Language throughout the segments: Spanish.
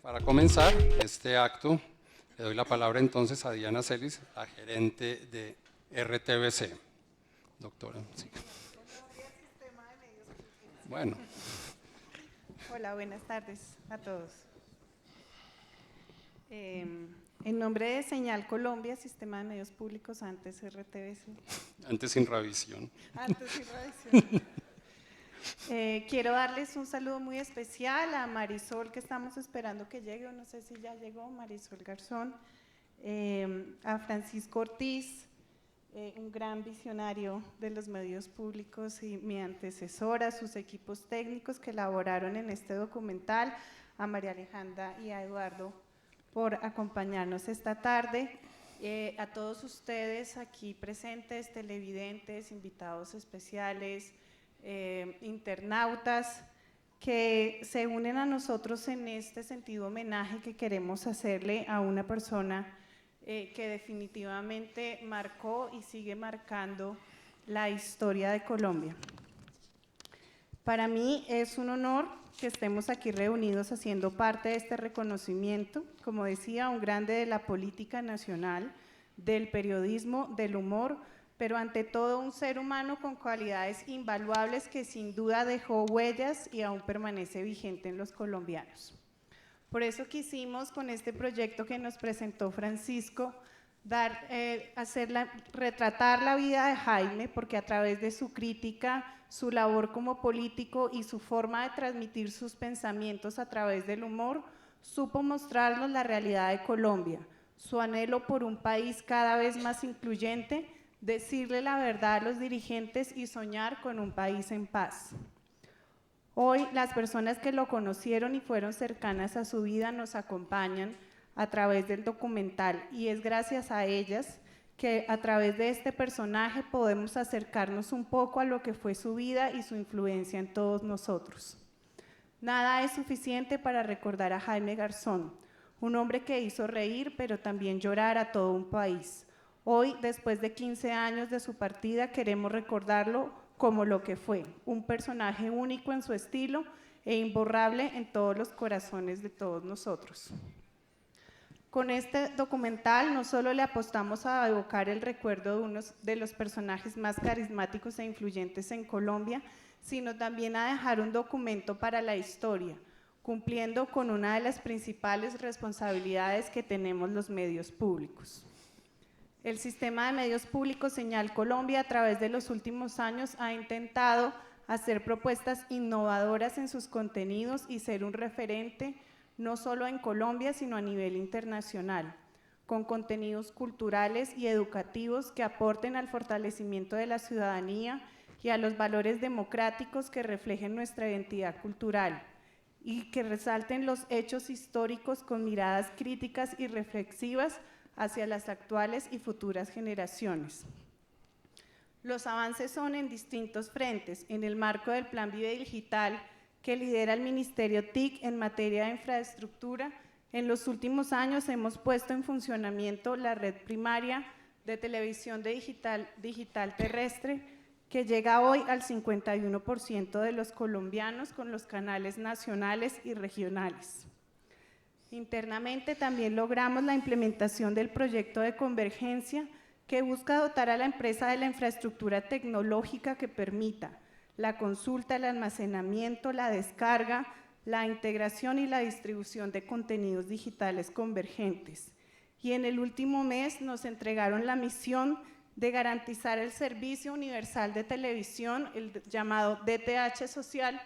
Para comenzar este acto, le doy la palabra entonces a Diana Celis, la gerente de RTBC. Doctora. Sí. Bueno. Hola, buenas tardes a todos. En nombre de Señal Colombia, Sistema de Medios Públicos, antes RTBC. Antes sin revisión. Antes sin revisión. Quiero darles un saludo muy especial a Marisol, que estamos esperando que llegue, o no sé si ya llegó, Marisol Garzón, a Francisco Ortiz, un gran visionario de los medios públicos y mi antecesora, sus equipos técnicos que elaboraron en este documental, a María Alejandra y a Eduardo por acompañarnos esta tarde, a todos ustedes aquí presentes, televidentes, invitados especiales, internautas que se unen a nosotros en este sentido homenaje que queremos hacerle a una persona que definitivamente marcó y sigue marcando la historia de Colombia. Para mí es un honor que estemos aquí reunidos haciendo parte de este reconocimiento, como decía, un grande de la política nacional, del periodismo, del humor, pero ante todo un ser humano con cualidades invaluables que sin duda dejó huellas y aún permanece vigente en los colombianos. Por eso quisimos, con este proyecto que nos presentó Francisco, retratar la vida de Jaime, porque a través de su crítica, su labor como político y su forma de transmitir sus pensamientos a través del humor, supo mostrarnos la realidad de Colombia, su anhelo por un país cada vez más incluyente, decirle la verdad a los dirigentes y soñar con un país en paz. Hoy las personas que lo conocieron y fueron cercanas a su vida nos acompañan a través del documental y es gracias a ellas que a través de este personaje podemos acercarnos un poco a lo que fue su vida y su influencia en todos nosotros. Nada es suficiente para recordar a Jaime Garzón, un hombre que hizo reír pero también llorar a todo un país. Hoy, después de 15 años de su partida, queremos recordarlo como lo que fue, un personaje único en su estilo e imborrable en todos los corazones de todos nosotros. Con este documental no solo le apostamos a evocar el recuerdo de uno de los personajes más carismáticos e influyentes en Colombia, sino también a dejar un documento para la historia, cumpliendo con una de las principales responsabilidades que tenemos los medios públicos. El sistema de medios públicos Señal Colombia a través de los últimos años ha intentado hacer propuestas innovadoras en sus contenidos y ser un referente no solo en Colombia sino a nivel internacional, con contenidos culturales y educativos que aporten al fortalecimiento de la ciudadanía y a los valores democráticos que reflejen nuestra identidad cultural y que resalten los hechos históricos con miradas críticas y reflexivas hacia las actuales y futuras generaciones. Los avances son en distintos frentes, en el marco del Plan Vive Digital que lidera el Ministerio TIC en materia de infraestructura. En los últimos años hemos puesto en funcionamiento la red primaria de televisión digital terrestre, que llega hoy al 51% de los colombianos con los canales nacionales y regionales. Internamente también logramos la implementación del proyecto de convergencia que busca dotar a la empresa de la infraestructura tecnológica que permita la consulta, el almacenamiento, la descarga, la integración y la distribución de contenidos digitales convergentes. Y en el último mes nos entregaron la misión de garantizar el servicio universal de televisión, el llamado DTH social,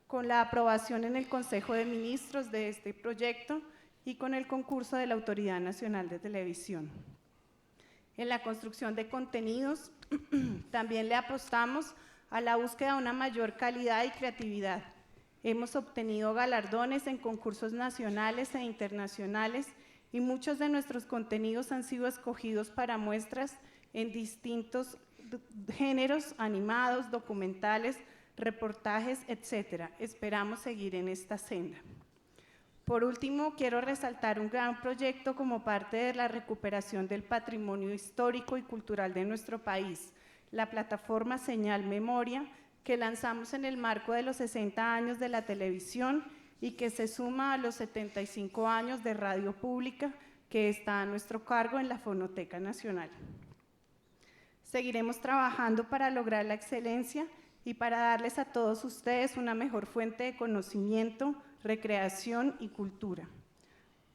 con la aprobación en el Consejo de Ministros de este proyecto y con el concurso de la Autoridad Nacional de Televisión. En la construcción de contenidos también le apostamos a la búsqueda de una mayor calidad y creatividad. Hemos obtenido galardones en concursos nacionales e internacionales y muchos de nuestros contenidos han sido escogidos para muestras en distintos géneros, animados, documentales, reportajes, etc. Esperamos seguir en esta senda. Por último, quiero resaltar un gran proyecto como parte de la recuperación del patrimonio histórico y cultural de nuestro país, la plataforma Señal Memoria, que lanzamos en el marco de los 60 años de la televisión y que se suma a los 75 años de radio pública que está a nuestro cargo en la Fonoteca Nacional. Seguiremos trabajando para lograr la excelencia y para darles a todos ustedes una mejor fuente de conocimiento, recreación y cultura.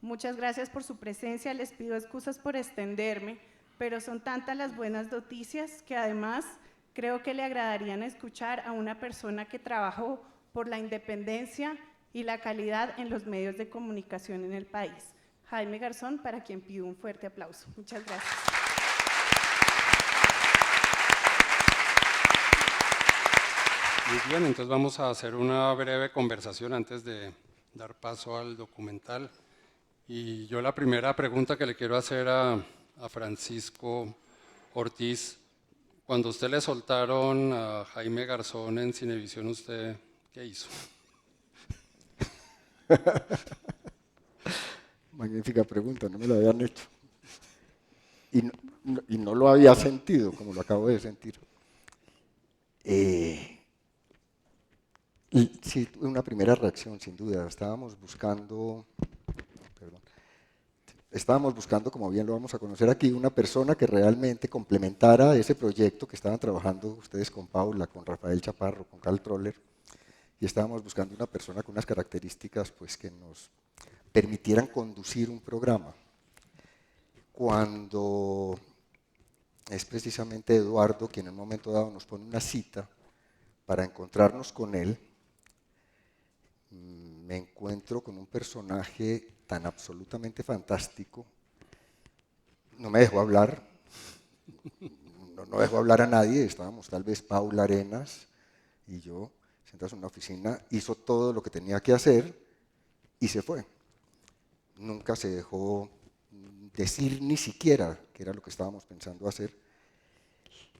Muchas gracias por su presencia, les pido excusas por extenderme, pero son tantas las buenas noticias que además creo que le agradarían escuchar a una persona que trabajó por la independencia y la calidad en los medios de comunicación en el país. Jaime Garzón, para quien pido un fuerte aplauso. Muchas gracias. Muy bien, entonces vamos a hacer una breve conversación antes de dar paso al documental. Y yo la primera pregunta que le quiero hacer a Francisco Ortiz, cuando usted le soltaron a Jaime Garzón en Cinevisión, ¿usted qué hizo? Magnífica pregunta, no me la habían hecho. Y no lo había sentido, como lo acabo de sentir. Sí, tuve una primera reacción, sin duda. Estábamos buscando, como bien lo vamos a conocer aquí, una persona que realmente complementara ese proyecto que estaban trabajando ustedes con Paula, con Rafael Chaparro, con Carl Troller, y estábamos buscando una persona con unas características pues, que nos permitieran conducir un programa. Cuando es precisamente Eduardo quien en un momento dado nos pone una cita para encontrarnos con él, me encuentro con un personaje tan absolutamente fantástico. No me dejó hablar, no dejó hablar a nadie, estábamos tal vez Paula Arenas y yo sentados en una oficina, hizo todo lo que tenía que hacer y se fue. Nunca se dejó decir ni siquiera qué era lo que estábamos pensando hacer.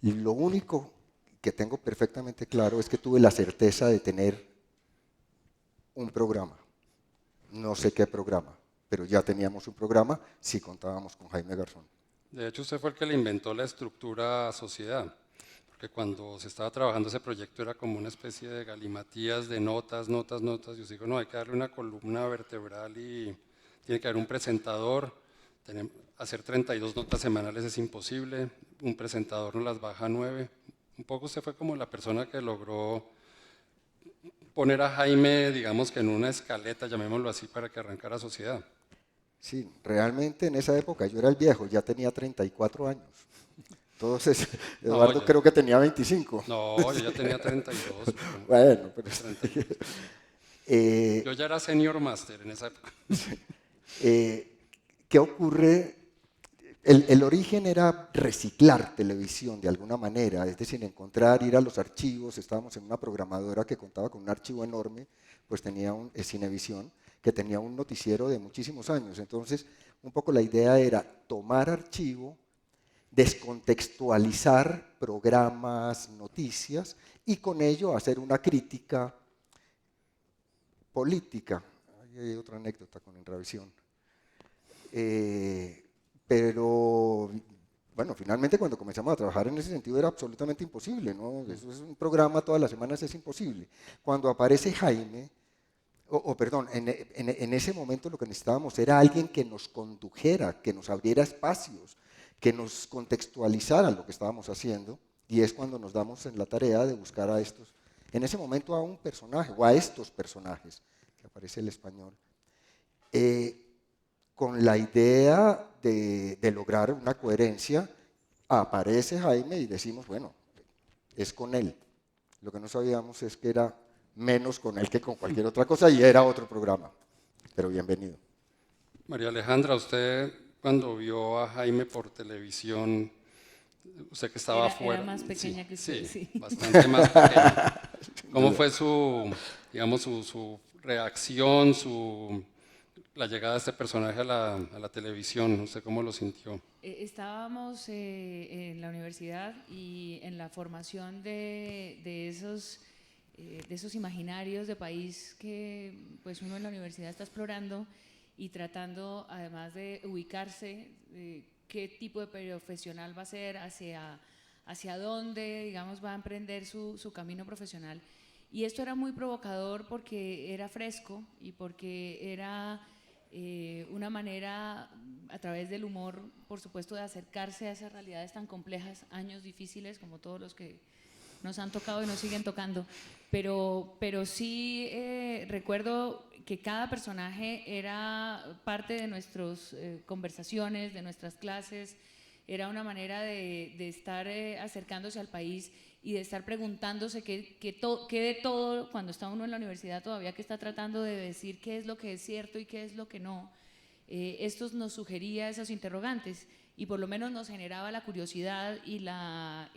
Y lo único que tengo perfectamente claro es que tuve la certeza de tener un programa. No sé qué programa, pero ya teníamos un programa si contábamos con Jaime Garzón. De hecho, usted fue el que le inventó la estructura sociedad, porque cuando se estaba trabajando ese proyecto era como una especie de galimatías de notas. Y yo digo, no, hay que darle una columna vertebral y tiene que haber un presentador. Hacer 32 notas semanales es imposible, un presentador nos las baja a 9. Un poco usted fue como la persona que logró poner a Jaime, digamos que en una escaleta, llamémoslo así, para que arrancara Sociedad. Sí, realmente en esa época yo era el viejo, ya tenía 34 años. Entonces, Eduardo No, creo que tenía 25. No, yo ya tenía 32. Bueno, pero... 32. Yo ya era senior master en esa época. ¿Qué ocurre? El origen era reciclar televisión de alguna manera, es decir, ir a los archivos. Estábamos en una programadora que contaba con un archivo enorme, pues tenía Cinevisión, que tenía un noticiero de muchísimos años. Entonces, un poco la idea era tomar archivo, descontextualizar programas, noticias, y con ello hacer una crítica política. Ahí hay otra anécdota con Enravisión. Pero, bueno, finalmente cuando comenzamos a trabajar en ese sentido era absolutamente imposible, ¿no? Eso es un programa todas las semanas, es imposible. Cuando aparece Jaime, en ese momento lo que necesitábamos era alguien que nos condujera, que nos abriera espacios, que nos contextualizara lo que estábamos haciendo, y es cuando nos damos en la tarea de buscar a estos, en ese momento a un personaje, o a estos personajes, que aparece el español, con la idea de lograr una coherencia. Aparece Jaime y decimos, bueno, es con él. Lo que no sabíamos es que era menos con él que con cualquier otra cosa, y era otro programa, pero bienvenido. María Alejandra, usted cuando vio a Jaime por televisión, usted que estaba afuera. Era más pequeña que usted, sí. Bastante más pequeña. ¿Cómo fue su reacción, la llegada de este personaje a la televisión? ¿Usted cómo lo sintió? Estábamos en la universidad y en la formación de esos imaginarios de país que pues uno en la universidad está explorando y tratando además de ubicarse, qué tipo de profesional va a ser, hacia dónde, digamos, va a emprender su camino profesional. Y esto era muy provocador porque era fresco y porque era una manera, a través del humor, por supuesto, de acercarse a esas realidades tan complejas, años difíciles como todos los que nos han tocado y nos siguen tocando. Pero sí recuerdo que cada personaje era parte de nuestras conversaciones, de nuestras clases, era una manera de estar acercándose al país y de estar preguntándose qué de todo, cuando está uno en la universidad todavía que está tratando de decir qué es lo que es cierto y qué es lo que no. Esto nos sugería esos interrogantes y por lo menos nos generaba la curiosidad y la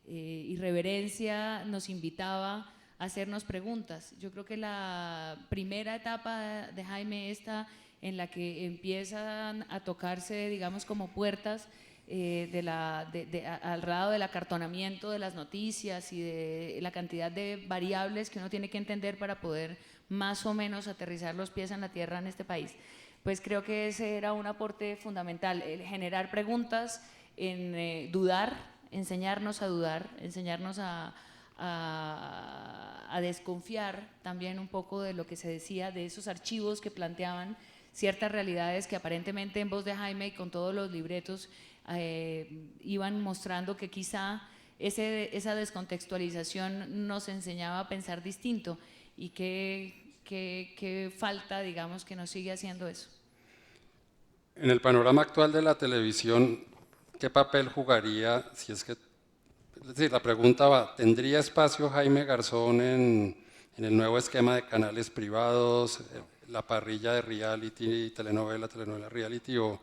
irreverencia, nos invitaba a hacernos preguntas. Yo creo que la primera etapa de Jaime, esta en la que empiezan a tocarse, digamos, como puertas al lado del acartonamiento de las noticias y de la cantidad de variables que uno tiene que entender para poder más o menos aterrizar los pies en la tierra en este país. Pues creo que ese era un aporte fundamental, el generar preguntas, en dudar, enseñarnos a dudar, enseñarnos a desconfiar también un poco de lo que se decía, de esos archivos que planteaban ciertas realidades que aparentemente en voz de Jaime y con todos los libretos iban mostrando que quizá esa descontextualización nos enseñaba a pensar distinto y que falta, digamos, que nos sigue haciendo eso. En el panorama actual de la televisión, ¿qué papel jugaría, si es que, es decir, la pregunta va, ¿tendría espacio Jaime Garzón en el nuevo esquema de canales privados, la parrilla de reality, telenovela reality, o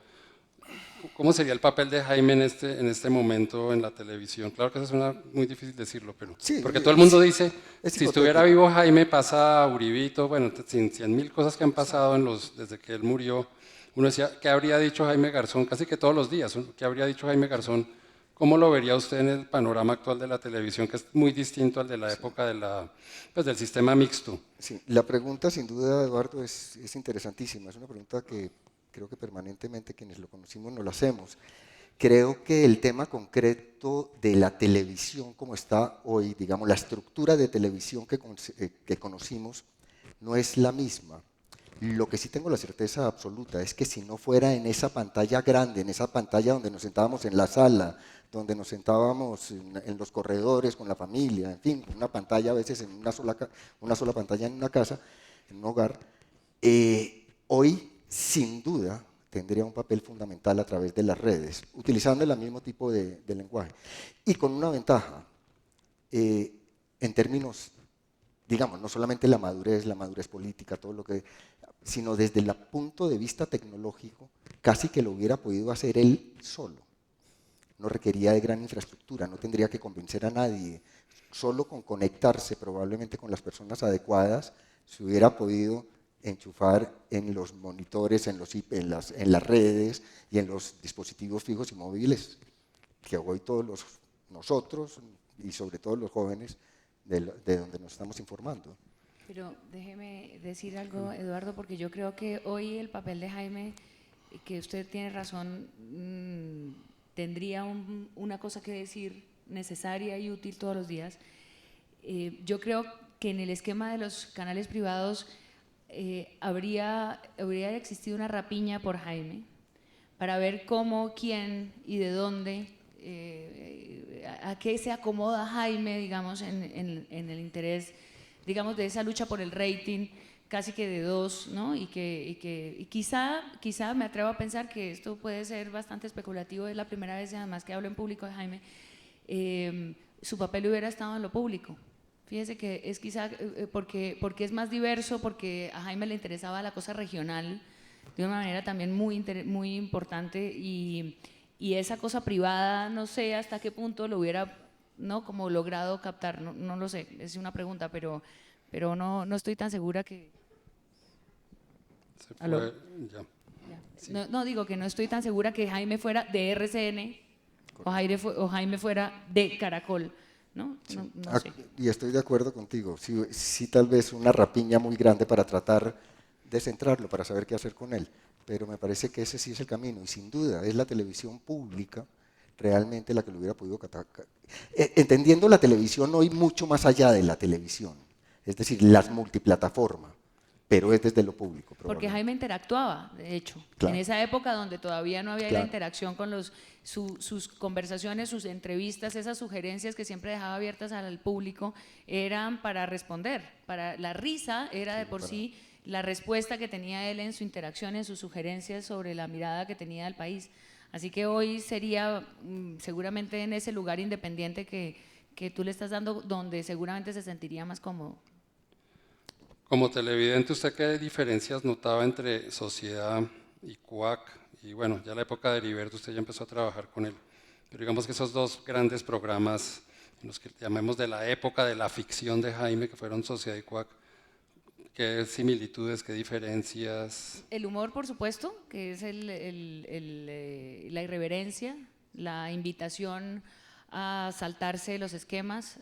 cómo sería el papel de Jaime en este momento en la televisión? Claro que eso suena muy difícil decirlo, pero Sí, porque todo el mundo dice, es si estuviera hipotético. vivo Jaime pasa Uribito, bueno, 100.000 cosas que han pasado desde que él murió. Uno decía, ¿qué habría dicho Jaime Garzón? Casi que todos los días, ¿qué habría dicho Jaime Garzón? ¿Cómo lo vería usted en el panorama actual de la televisión, que es muy distinto al de la época del sistema mixto? Sí, la pregunta sin duda, Eduardo, es interesantísima. Es una pregunta que creo que permanentemente quienes lo conocimos nos la hacemos. Creo que el tema concreto de la televisión como está hoy, digamos, la estructura de televisión que conocimos, no es la misma. Lo que sí tengo la certeza absoluta es que si no fuera en esa pantalla grande, en esa pantalla donde nos sentábamos en la sala, donde nos sentábamos en los corredores con la familia, en fin, una pantalla a veces en una sola pantalla en una casa, en un hogar, hoy sin duda tendría un papel fundamental a través de las redes, utilizando el mismo tipo de lenguaje. Y con una ventaja, en términos, digamos, no solamente la madurez política, todo lo que, sino desde el punto de vista tecnológico, casi que lo hubiera podido hacer él solo. No requería de gran infraestructura, no tendría que convencer a nadie. Solo con conectarse probablemente con las personas adecuadas, se hubiera podido enchufar en los monitores, en las redes y en los dispositivos fijos y móviles, que hoy nosotros y sobre todo los jóvenes de donde nos estamos informando. Pero déjeme decir algo, Eduardo, porque yo creo que hoy el papel de Jaime, que usted tiene razón, tendría una cosa que decir necesaria y útil todos los días. Yo creo que en el esquema de los canales privados habría existido una rapiña por Jaime para ver cómo, quién y de dónde, a qué se acomoda Jaime, digamos, en el interés, digamos, de esa lucha por el rating, casi que de dos, ¿no? Y quizá me atrevo a pensar que esto puede ser bastante especulativo, es la primera vez además que hablo en público de Jaime, su papel hubiera estado en lo público. Fíjese que es quizá porque es más diverso, porque a Jaime le interesaba la cosa regional de una manera también muy importante y esa cosa privada, no sé hasta qué punto lo hubiera, ¿no?, como logrado captar, no lo sé, es una pregunta, pero no estoy tan segura que… Se fue, ya. Sí. No, digo que no estoy tan segura que Jaime fuera de RCN o Jaime fuera de Caracol, ¿no? Sí. No sé. Y estoy de acuerdo contigo, sí tal vez una rapiña muy grande para tratar de centrarlo, para saber qué hacer con él, pero me parece que ese sí es el camino y sin duda es la televisión pública realmente la que lo hubiera podido entendiendo la televisión hoy mucho más allá de la televisión, es decir, las multiplataformas, pero es desde lo público. Porque Jaime interactuaba, de hecho, claro. en esa época donde todavía no había claro. la interacción con sus conversaciones, sus entrevistas, esas sugerencias que siempre dejaba abiertas al público, eran para responder, para la risa era de por sí la respuesta que tenía él en su interacción, en sus sugerencias sobre la mirada que tenía del país. Así que hoy sería seguramente en ese lugar independiente que tú le estás dando, donde seguramente se sentiría más cómodo. Como televidente, ¿usted qué diferencias notaba entre Sociedad y CUAC? Y bueno, ya en la época de Heriberto usted ya empezó a trabajar con él. Pero digamos que esos dos grandes programas, los que llamemos de la época de la ficción de Jaime, que fueron Sociedad y CUAC, ¿qué similitudes, qué diferencias? El humor, por supuesto, que es la irreverencia, la invitación a saltarse los esquemas.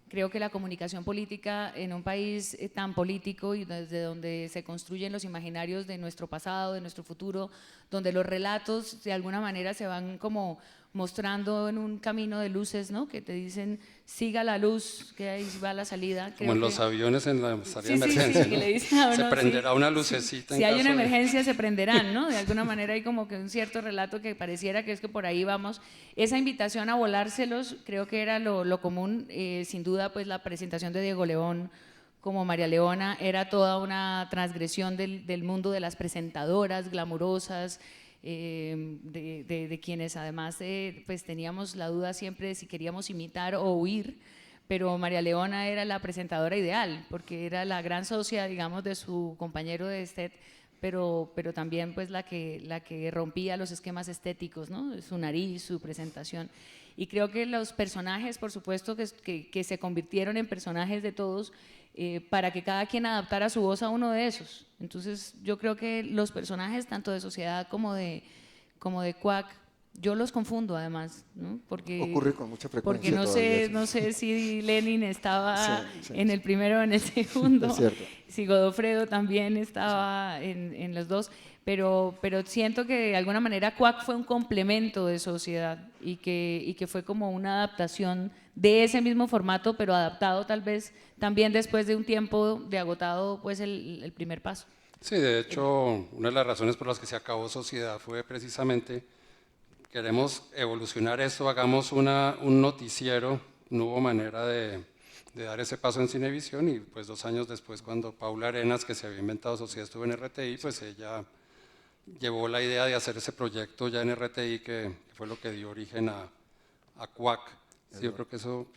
Creo que la comunicación política en un país tan político y desde donde se construyen los imaginarios de nuestro pasado, de nuestro futuro, donde los relatos de alguna manera se van como mostrando en un camino de luces, ¿no? Que te dicen, siga la luz, que ahí va la salida. Como en los aviones en la salida de Sí, emergencia, ¿no? que le dicen a uno, se prenderá una lucecita. Si hay una emergencia se prenderán, ¿no? De alguna manera hay como que un cierto relato que pareciera que es que por ahí vamos. Esa invitación a volárselos creo que era lo común, sin duda pues la presentación de Diego León como María Leona era toda una transgresión del mundo de las presentadoras glamurosas, de quienes además pues teníamos la duda siempre de si queríamos imitar o huir, pero María Leona era la presentadora ideal, porque era la gran socia, digamos, de su compañero de estet, pero también pues la que rompía los esquemas estéticos, ¿no? Su nariz, su presentación. Y creo que los personajes, por supuesto, que se convirtieron en personajes de todos, para que cada quien adaptara su voz a uno de esos. Entonces yo creo que los personajes tanto de Sociedad como de CUAC, yo los confundo además, ¿no? Porque ocurre con mucha frecuencia. Porque no sé si Lenin estaba en el primero o en el segundo, es cierto. Si Godofredo también estaba en los dos, pero siento que de alguna manera CUAC fue un complemento de Sociedad y que fue como una adaptación de ese mismo formato, pero adaptado tal vez también después de un tiempo de agotado pues el primer paso. Sí, de hecho, una de las razones por las que se acabó Sociedad fue precisamente, queremos evolucionar esto, hagamos un noticiero, no hubo manera de dar ese paso en Cinevisión y pues 2 años después cuando Paula Arenas, que se había inventado Sociedad, estuvo en RTI, pues ella llevó la idea de hacer ese proyecto ya en RTI que fue lo que dio origen a CUAC. Sí, yo creo que eso…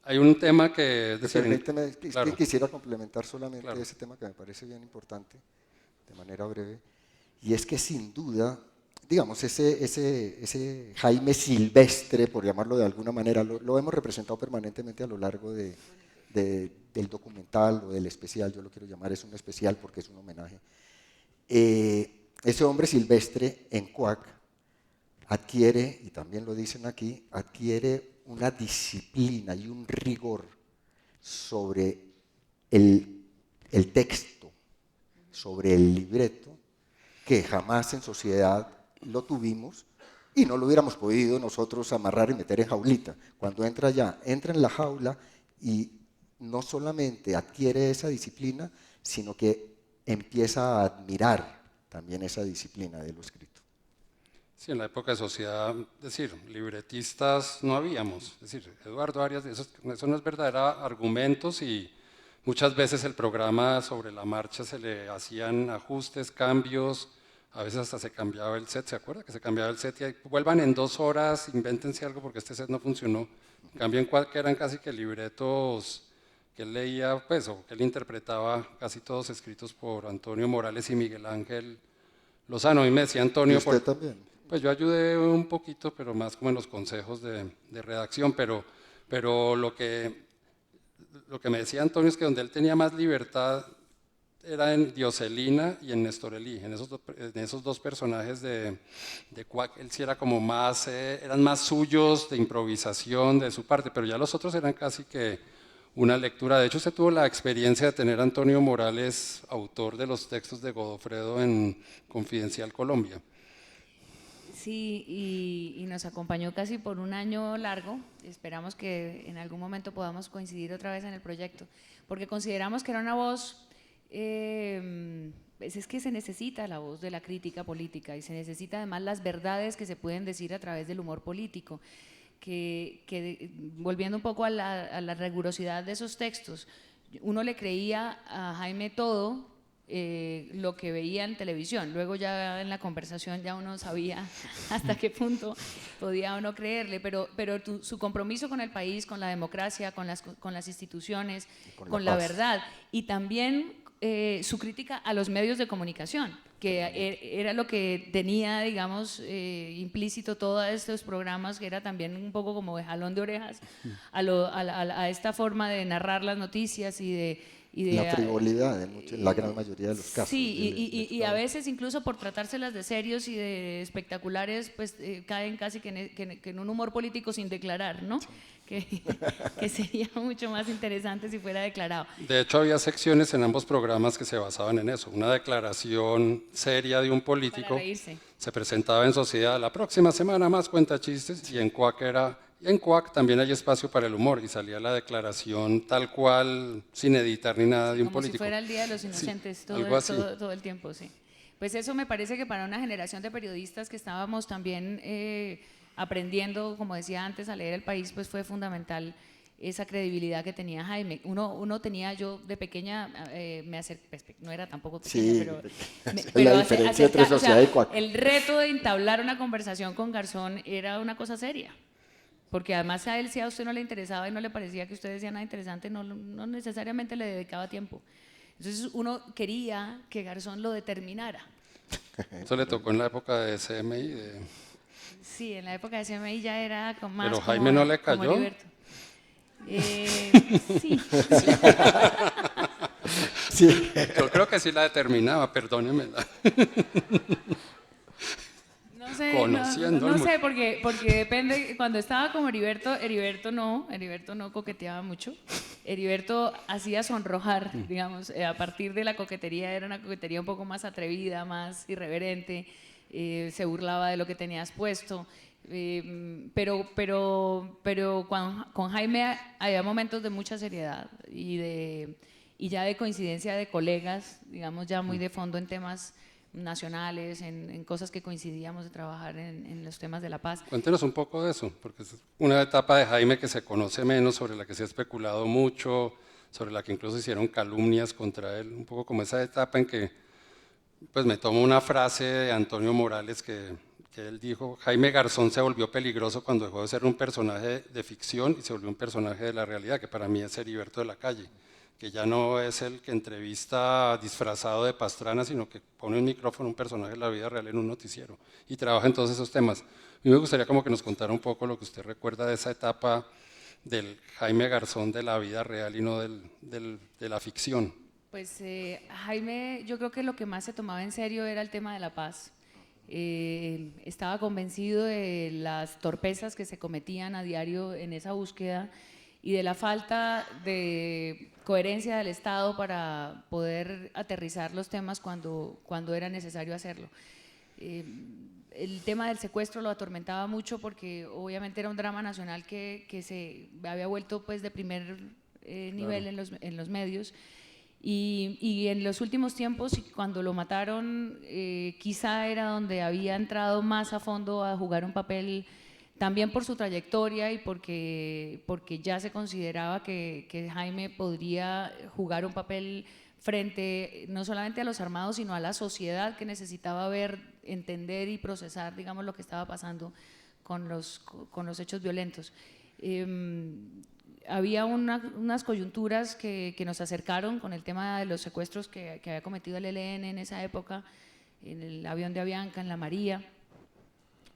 Hay un tema que… Permíteme, claro. que quisiera complementar solamente claro. ese tema que me parece bien importante, de manera breve, y es que sin duda, digamos, ese Jaime Silvestre, por llamarlo de alguna manera, lo hemos representado permanentemente a lo largo del documental o del especial, yo lo quiero llamar, es un especial porque es un homenaje. Ese hombre silvestre en CUAC adquiere, y también lo dicen aquí, adquiere una disciplina y un rigor sobre el texto, sobre el libreto, que jamás en Sociedad lo tuvimos y no lo hubiéramos podido nosotros amarrar y meter en jaulita. Cuando entra en la jaula y no solamente adquiere esa disciplina, sino que empieza a admirar también esa disciplina de lo escrito. Sí, en la época de Sociedad, es decir, libretistas no habíamos, es decir, Eduardo Arias, eso no es verdad, era argumentos y muchas veces el programa sobre la marcha se le hacían ajustes, cambios, a veces hasta se cambiaba el set, ¿se acuerda? Que se cambiaba el set y ahí, vuelvan en 2 horas, invéntense algo porque este set no funcionó. En cambio en CUAC eran casi que libretos que él leía, pues, o que él interpretaba, casi todos escritos por Antonio Morales y Miguel Ángel Lozano. Y me decía Antonio… ¿Y usted también? Pues yo ayudé un poquito, pero más como en los consejos de redacción, pero lo que me decía Antonio es que donde él tenía más libertad era en Dioselina y en Nestorelí, en esos dos personajes de CUAC, él sí era como más, eran más suyos, de improvisación de su parte, pero ya los otros eran casi que una lectura. De hecho, usted tuvo la experiencia de tener a Antonio Morales, autor de los textos de Godofredo en Confidencial Colombia. Sí, y nos acompañó casi por un año largo. Esperamos que en algún momento podamos coincidir otra vez en el proyecto, porque consideramos que era una voz, pues es que se necesita la voz de la crítica política y se necesita además las verdades que se pueden decir a través del humor político, que volviendo un poco a la rigurosidad de esos textos, uno le creía a Jaime todo lo que veía en televisión, luego ya en la conversación ya uno sabía hasta qué punto podía o no creerle, pero su compromiso con el país, con la democracia, con las instituciones, con la verdad, y también su crítica a los medios de comunicación, que era lo que tenía, digamos, implícito todos estos programas, que era también un poco como de jalón de orejas a esta forma de narrar las noticias y de la frivolidad en la gran mayoría de los casos. Sí, y a veces incluso por tratárselas de serios y de espectaculares, pues caen casi que en un humor político sin declarar, ¿no? Que sería mucho más interesante si fuera declarado. De hecho, había secciones en ambos programas que se basaban en eso. Una declaración seria de un político Para reírse. se presentaba en Sociedad, la próxima semana más cuenta chistes, y en Cuac también hay espacio para el humor, y salía la declaración tal cual, sin editar ni nada de un como político. Como si fuera el Día de los Inocentes, Sí, todo el tiempo, sí. Pues eso me parece que para una generación de periodistas que estábamos también aprendiendo, como decía antes, a leer el país, pues fue fundamental esa credibilidad que tenía Jaime. Uno tenía, yo de pequeña, pues, no era tampoco pequeña, Sí, pero la diferencia entre Sociedad y Cuac. El reto de entablar una conversación con Garzón era una cosa seria. Porque además a él, si a usted no le interesaba y no le parecía que usted decía nada interesante, no necesariamente le dedicaba tiempo. Entonces uno quería que Garzón lo determinara. Eso le tocó en la época de CMI. Sí, en la época de CMI ya era con más. Pero Jaime no le cayó. Sí. Sí. Yo creo que sí la determinaba, perdónemela. No sé, Conociendo no sé, porque depende. Cuando estaba como Heriberto no coqueteaba mucho. Heriberto hacía sonrojar, digamos, a partir de la coquetería, era una coquetería un poco más atrevida, más irreverente, se burlaba de lo que tenías puesto. Pero con Jaime había momentos de mucha seriedad y ya de coincidencia de colegas, digamos, ya muy de fondo en temas nacionales, en cosas que coincidíamos de trabajar en los temas de la paz. Cuéntenos un poco de eso, porque es una etapa de Jaime que se conoce menos, sobre la que se ha especulado mucho, sobre la que incluso hicieron calumnias contra él, un poco como esa etapa en que, pues me tomo una frase de Antonio Morales que él dijo: Jaime Garzón se volvió peligroso cuando dejó de ser un personaje de ficción y se volvió un personaje de la realidad, que para mí es Heriberto de la Calle, que ya no es el que entrevista disfrazado de Pastrana, sino que pone un micrófono, un personaje de la vida real en un noticiero y trabaja en todos esos temas. A mí me gustaría como que nos contara un poco lo que usted recuerda de esa etapa del Jaime Garzón de la vida real y no de la ficción. Pues Jaime, yo creo que lo que más se tomaba en serio era el tema de la paz. Estaba convencido de las torpezas que se cometían a diario en esa búsqueda y de la falta de coherencia del Estado para poder aterrizar los temas cuando era necesario hacerlo. El tema del secuestro lo atormentaba mucho porque obviamente era un drama nacional que se había vuelto pues de primer nivel en los medios. Y en los últimos tiempos, cuando lo mataron, quizá era donde había entrado más a fondo a jugar un papel, también por su trayectoria y porque ya se consideraba que Jaime podría jugar un papel frente no solamente a los armados, sino a la sociedad que necesitaba ver, entender y procesar, digamos, lo que estaba pasando con los hechos violentos. Había unas coyunturas que nos acercaron con el tema de los secuestros que había cometido el ELN en esa época, en el avión de Avianca, en la María,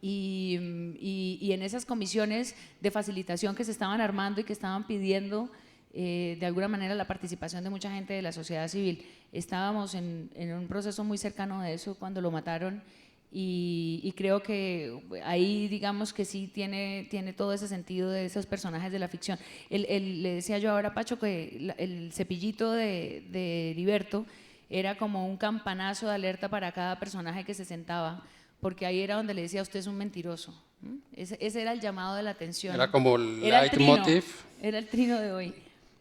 y en esas comisiones de facilitación que se estaban armando y que estaban pidiendo de alguna manera la participación de mucha gente de la sociedad civil. Estábamos en un proceso muy cercano de eso cuando lo mataron. Y creo que ahí digamos que sí tiene todo ese sentido de esos personajes de la ficción. Le decía yo ahora a Pacho que el cepillito de Heriberto era como un campanazo de alerta para cada personaje que se sentaba, porque ahí era donde le decía, usted es un mentiroso. Ese era el llamado de la atención. Era como el Era el trino, leitmotiv. era el trino de hoy.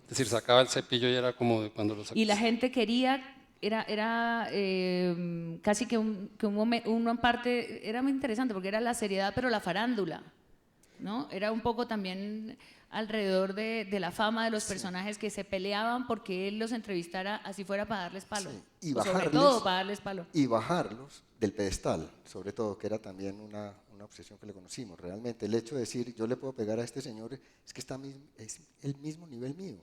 Es decir, sacaba el cepillo y era como de cuando lo sacaba. Y la gente quería, era casi que uno en parte, era muy interesante porque era la seriedad, pero la farándula, ¿no? Era un poco también alrededor de la fama de los personajes que se peleaban porque él los entrevistara, así fuera para darles palo. Sí, y O sobre bajarles, todo para darles palo. y bajarlos del pedestal, sobre todo, que era también una obsesión que le conocimos. Realmente el hecho de decir, yo le puedo pegar a este señor, es que es el mismo nivel mío.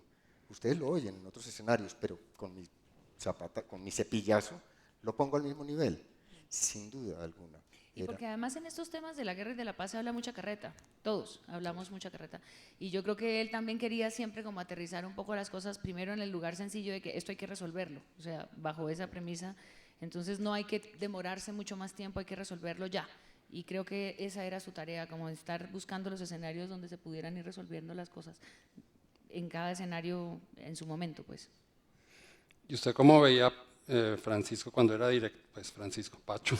Ustedes lo oyen en otros escenarios, pero con mi cepillazo, lo pongo al mismo nivel, sin duda alguna. Y porque además en estos temas de la guerra y de la paz se habla mucha carreta, todos hablamos mucha carreta. Y yo creo que él también quería siempre como aterrizar un poco las cosas primero en el lugar sencillo de que esto hay que resolverlo, o sea, bajo esa premisa. Entonces no hay que demorarse mucho más tiempo, hay que resolverlo ya. Y creo que esa era su tarea, como estar buscando los escenarios donde se pudieran ir resolviendo las cosas, en cada escenario en su momento, pues. ¿Y usted cómo veía Francisco cuando era Francisco Pacho,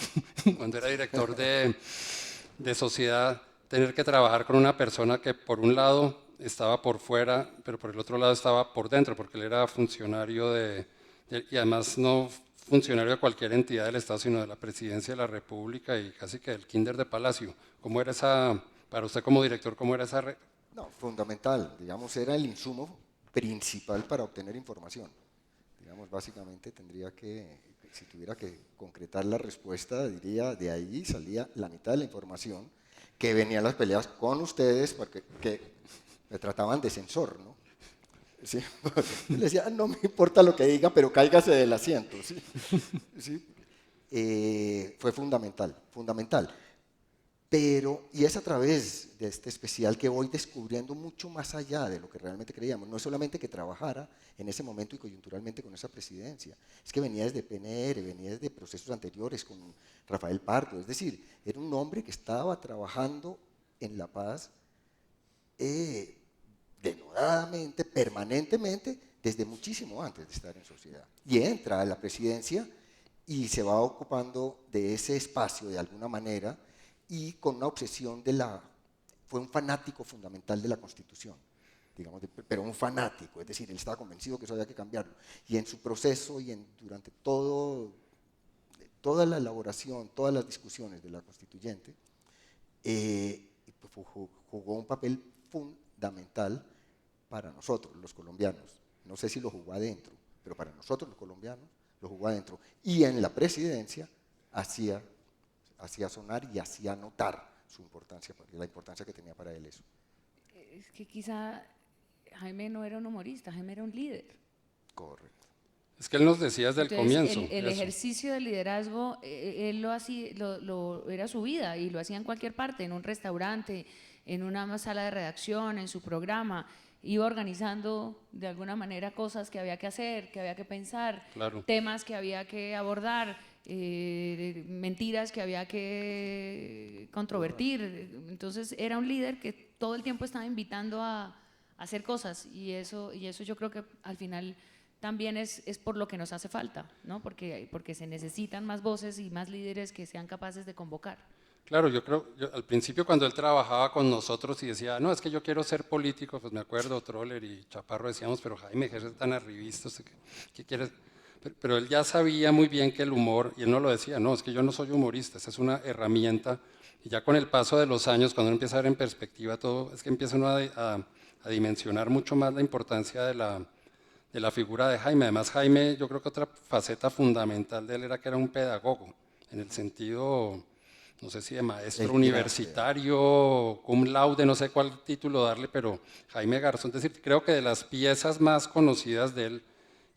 cuando era director de Sociedad, tener que trabajar con una persona que por un lado estaba por fuera, pero por el otro lado estaba por dentro, porque él era funcionario y además no funcionario de cualquier entidad del Estado, sino de la Presidencia de la República y casi que del Kinder de Palacio? ¿Cómo era para usted como director, cómo era esa? No, fundamental, digamos, era el insumo principal para obtener información. Digamos, básicamente si tuviera que concretar la respuesta, diría, de ahí salía la mitad de la información, que venían las peleas con ustedes, porque que me trataban de censor, ¿no? Sí, le decía, no me importa lo que diga, pero cáigase del asiento, ¿sí? ¿Sí? Fue fundamental, fundamental. Y es a través de este especial que voy descubriendo mucho más allá de lo que realmente creíamos. No es solamente que trabajara en ese momento y coyunturalmente con esa presidencia, es que venía desde PNR, venía desde procesos anteriores con Rafael Pardo, es decir, era un hombre que estaba trabajando en La Paz denodadamente, permanentemente, desde muchísimo antes de estar en Sociedad. Y entra a la presidencia y se va ocupando de ese espacio de alguna manera, y con una obsesión fue un fanático fundamental de la Constitución, digamos, pero un fanático, es decir, él estaba convencido que eso había que cambiarlo. Y en su proceso y durante toda la elaboración, todas las discusiones de la Constituyente, jugó un papel fundamental para nosotros, los colombianos. No sé si lo jugó adentro, pero para nosotros los colombianos lo jugó adentro. Y en la presidencia hacía sonar y hacía notar su importancia, la importancia que tenía para él eso. Es que quizá Jaime no era un humorista, Jaime era un líder. Correcto. Es que él nos decía desde el comienzo. El ejercicio del liderazgo, él lo hacía, era su vida y lo hacía en cualquier parte, en un restaurante, en una sala de redacción, en su programa. Iba organizando de alguna manera cosas que había que hacer, que había que pensar, claro, temas que había que abordar, mentiras que había que controvertir. Entonces era un líder que todo el tiempo estaba invitando a hacer cosas y eso yo creo que al final también es por lo que nos hace falta, ¿no? Porque se necesitan más voces y más líderes que sean capaces de convocar. Claro, yo al principio cuando él trabajaba con nosotros y decía, no, es que yo quiero ser político, pues me acuerdo, Troller y Chaparro decíamos, pero Jaime, que eres tan arribista, ¿qué quieres? Pero él ya sabía muy bien que el humor, y él no lo decía, no, es que yo no soy humorista, esa es una herramienta, y ya con el paso de los años, cuando uno empieza a ver en perspectiva todo, es que empieza uno a dimensionar mucho más la importancia de la figura de Jaime. Además, Jaime, yo creo que otra faceta fundamental de él era que era un pedagogo, en el sentido, no sé si de maestro universitario, cum laude, no sé cuál título darle, pero Jaime Garzón, es decir, creo que de las piezas más conocidas de él,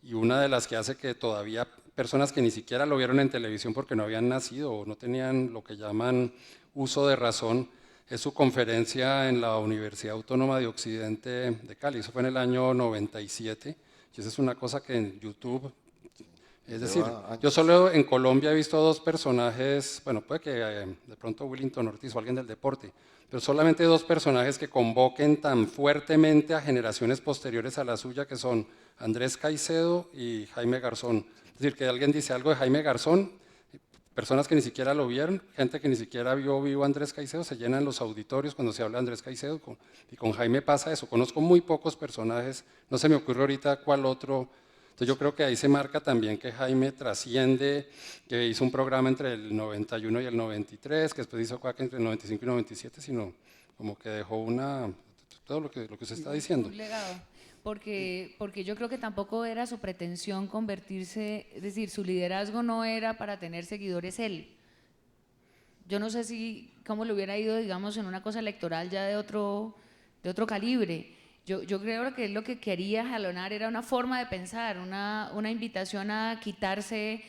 y una de las que hace que todavía personas que ni siquiera lo vieron en televisión porque no habían nacido o no tenían lo que llaman uso de razón, es su conferencia en la Universidad Autónoma de Occidente de Cali. Eso fue en el año 97, y esa es una cosa que en YouTube, es decir, yo solo en Colombia he visto dos personajes, bueno, puede que de pronto Willington Ortiz o alguien del deporte, pero solamente dos personajes que convoquen tan fuertemente a generaciones posteriores a la suya, que son Andrés Caicedo y Jaime Garzón. Es decir, que alguien dice algo de Jaime Garzón, personas que ni siquiera lo vieron, gente que ni siquiera vio vivo a Andrés Caicedo, se llenan los auditorios cuando se habla de Andrés Caicedo, y con Jaime pasa eso. Conozco muy pocos personajes, no se me ocurre ahorita cuál otro. Entonces yo creo que ahí se marca también que Jaime trasciende, que hizo un programa entre el 91 y el 93, que después hizo Cuac entre el 95 y 97, sino como que dejó todo lo que usted está diciendo. Un legado. Porque yo creo que tampoco era su pretensión convertirse, es decir, su liderazgo no era para tener seguidores él. Yo no sé cómo le hubiera ido, digamos, en una cosa electoral ya de otro calibre. Yo creo que lo que quería jalonar era una forma de pensar, una invitación a quitarse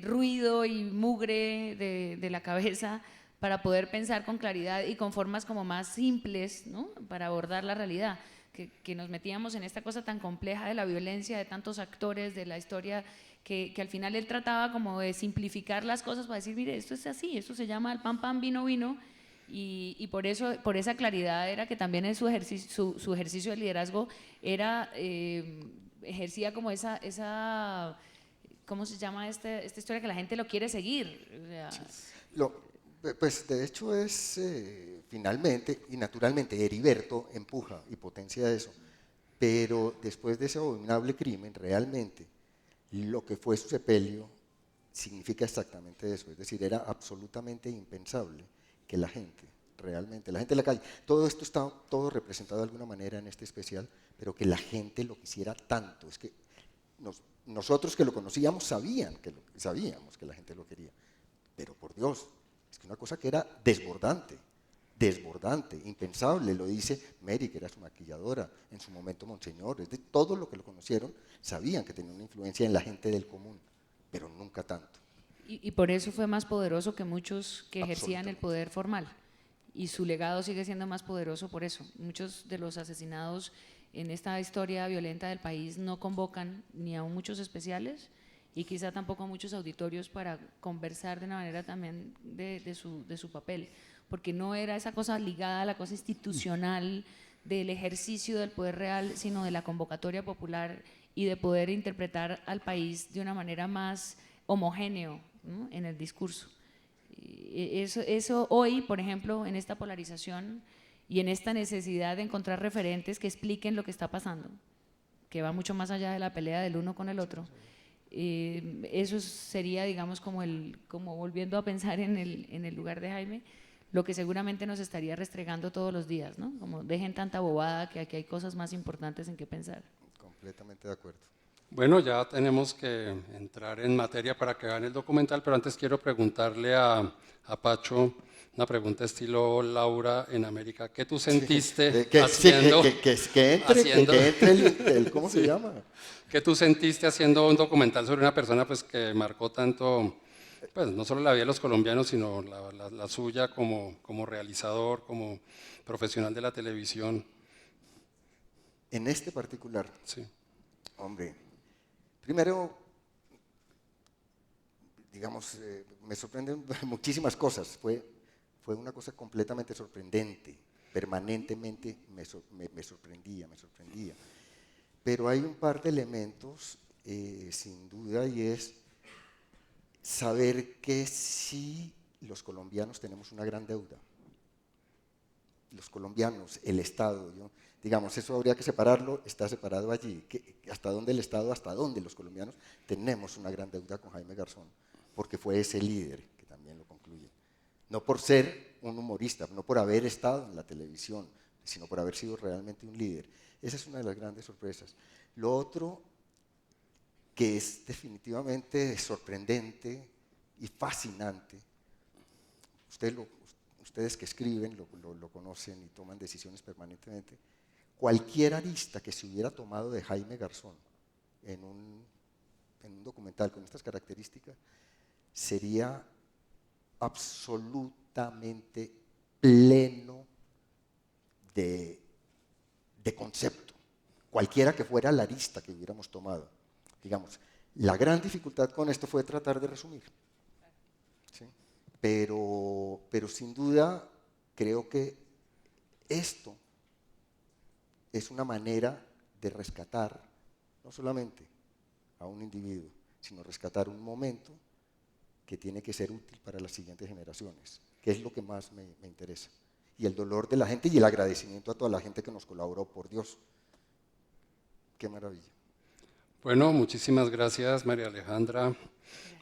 ruido y mugre de la cabeza para poder pensar con claridad y con formas como más simples, ¿no? Para abordar la realidad. Que nos metíamos en esta cosa tan compleja de la violencia, de tantos actores, de la historia, que al final él trataba como de simplificar las cosas para decir, mire, esto es así, esto se llama el pan, pan, vino, vino, y por eso, por esa claridad era que también en su ejercicio de liderazgo era, ejercía como esa, ¿cómo se llama esta historia? Que la gente lo quiere seguir. O sea, Pues de hecho es finalmente y naturalmente Heriberto empuja y potencia eso, pero después de ese abominable crimen realmente lo que fue su sepelio significa exactamente eso, es decir, era absolutamente impensable que la gente, realmente, la gente de la calle, todo esto está todo representado de alguna manera en este especial, pero que la gente lo quisiera tanto, es que nosotros que lo conocíamos sabíamos que la gente lo quería, pero por Dios, es que una cosa que era desbordante, impensable, lo dice Mary, que era su maquilladora, en su momento Monseñor, es de todo lo que lo conocieron, sabían que tenía una influencia en la gente del común, pero nunca tanto. Y por eso fue más poderoso que muchos que ejercían el poder formal. Y su legado sigue siendo más poderoso por eso. Muchos de los asesinados en esta historia violenta del país no convocan ni a muchos especiales y quizá tampoco a muchos auditorios para conversar de una manera también de su papel, porque no era esa cosa ligada a la cosa institucional del ejercicio del poder real, sino de la convocatoria popular y de poder interpretar al país de una manera más homogéneo, ¿no? En el discurso. Eso hoy, por ejemplo, en esta polarización y en esta necesidad de encontrar referentes que expliquen lo que está pasando, que va mucho más allá de la pelea del uno con el otro, eso sería, digamos, como volviendo a pensar en el lugar de Jaime, lo que seguramente nos estaría restregando todos los días, ¿no? Como dejen tanta bobada, que aquí hay cosas más importantes en qué pensar. Completamente de acuerdo. Bueno, ya tenemos que entrar en materia para que vean el documental, pero antes quiero preguntarle a Pacho una pregunta estilo Laura en América. ¿Qué tú sentiste haciendo? Que entre el ¿cómo se llama? ¿Qué tú sentiste haciendo un documental sobre una persona pues, que marcó tanto, pues, no solo la vida de los colombianos, sino la suya como realizador, como profesional de la televisión? En este particular, Sí. hombre, primero, digamos, me sorprenden muchísimas cosas. Fue una cosa completamente sorprendente. Permanentemente me sorprendía. Pero hay un par de elementos, sin duda, y es saber que sí los colombianos tenemos una gran deuda. Los colombianos, el Estado, digamos, eso habría que separarlo, está separado allí. ¿Hasta dónde el Estado, hasta dónde los colombianos tenemos una gran deuda con Jaime Garzón? Porque fue ese líder, que también lo concluye. No por ser un humorista, no por haber estado en la televisión, sino por haber sido realmente un líder. Esa es una de las grandes sorpresas. Lo otro, que es definitivamente sorprendente y fascinante, ustedes que escriben lo conocen y toman decisiones permanentemente, cualquier arista que se hubiera tomado de Jaime Garzón en un documental con estas características sería absolutamente pleno de concepto, cualquiera que fuera la arista que hubiéramos tomado. Digamos, la gran dificultad con esto fue tratar de resumir, ¿sí? Pero sin duda creo que esto es una manera de rescatar no solamente a un individuo, sino rescatar un momento que tiene que ser útil para las siguientes generaciones, que es lo que más me interesa. Y el dolor de la gente y el agradecimiento a toda la gente que nos colaboró, por Dios. Qué maravilla. Bueno, muchísimas gracias María Alejandra,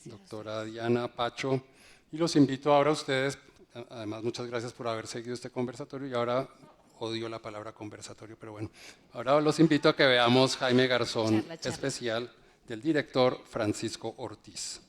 doctora Diana, Pacho, y los invito ahora a ustedes, además muchas gracias por haber seguido este conversatorio, y ahora odio la palabra conversatorio, pero bueno, ahora los invito a que veamos Jaime Garzón, Charla. especial del director Francisco Ortiz.